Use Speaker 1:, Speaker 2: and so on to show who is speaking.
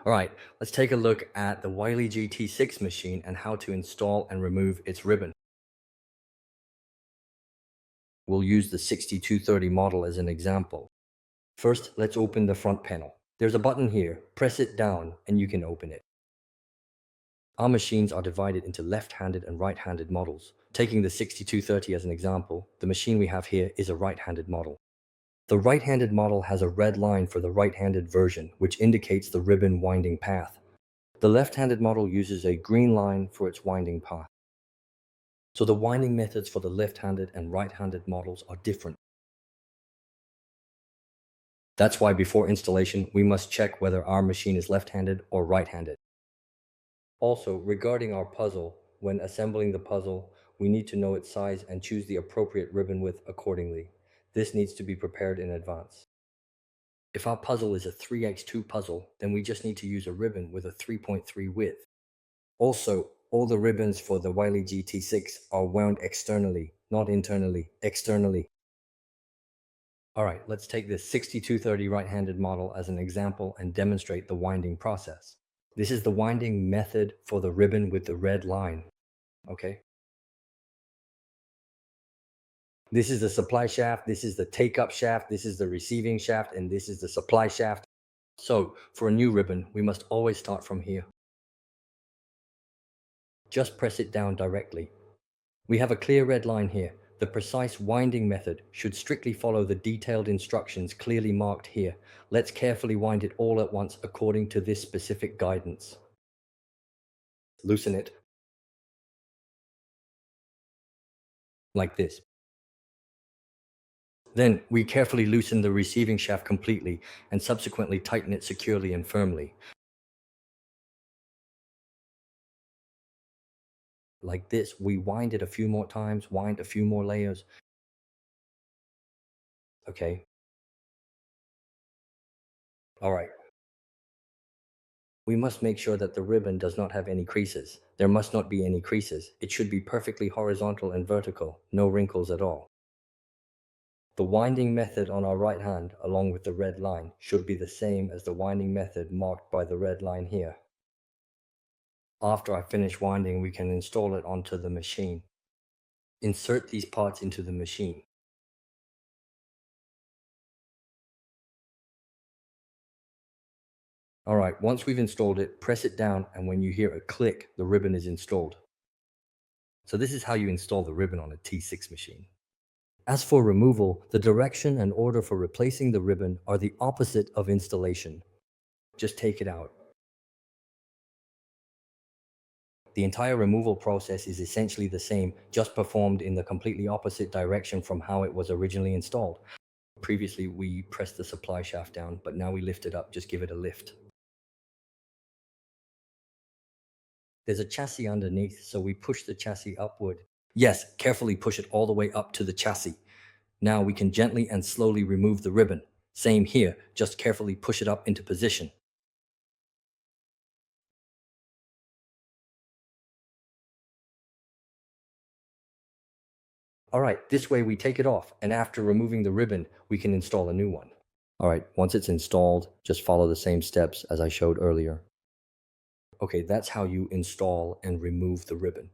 Speaker 1: All right, let's take a look at the Wiley GT6 machine and how to install and remove its ribbon. We'll use the 6230 model as an example. First, let's open the front panel. There's a button here. Press it down and you can open it. Our machines are divided into left-handed and right-handed models. Taking the 6230 as an example, the machine we have here is a right-handed model. The right-handed model has a red line for the right-handed version, which indicates the ribbon winding path. The left-handed model uses a green line for its winding path. So the winding methods for the left-handed and right-handed models are different. That's why before installation, we must check whether our machine is left-handed or right-handed. Also, regarding our puzzle, when assembling the puzzle, we need to know its size and choose the appropriate ribbon width accordingly. This needs to be prepared in advance. If our puzzle is a 3x2 puzzle, then we just need to use a ribbon with a 3.3 width. Also, all the ribbons for the Wiley GT6 are wound externally, not internally, externally. Alright, let's take this 6230 right-handed model as an example and demonstrate the winding process. This is the winding method for the ribbon with the red line, okay? This is the supply shaft, this is the take-up shaft, this is the receiving shaft, and this is the supply shaft. So, for a new ribbon, we must always start from here. Just press it down directly. We have a clear red line here. The precise winding method should strictly follow the detailed instructions clearly marked here. Let's carefully wind it all at once according to this specific guidance. Loosen it. Like this. Then we carefully loosen the receiving shaft completely and subsequently tighten it securely and firmly. Like this, we wind it a few more times, wind a few more layers. Okay. All right. We must make sure that the ribbon does not have any creases. There must not be any creases. It should be perfectly horizontal and vertical, no wrinkles at all. The winding method on our right hand, along with the red line, should be the same as the winding method marked by the red line here. After I finish winding, we can install it onto the machine. Insert these parts into the machine. Alright, once we've installed it, press it down and when you hear a click, the ribbon is installed. So this is how you install the ribbon on a T6 machine. As for removal, the direction and order for replacing the ribbon are the opposite of installation. Just take it out. The entire removal process is essentially the same, just performed in the completely opposite direction from how it was originally installed. Previously, we pressed the supply shaft down, but now we lift it up, just give it a lift. There's a chassis underneath, so we push the chassis upward. Yes, carefully push it all the way up to the chassis. Now we can gently and slowly remove the ribbon. Same here, just carefully push it up into position. Alright, this way we take it off, and after removing the ribbon, we can install a new one. Alright, once it's installed, just follow the same steps as I showed earlier. Okay, that's how you install and remove the ribbon.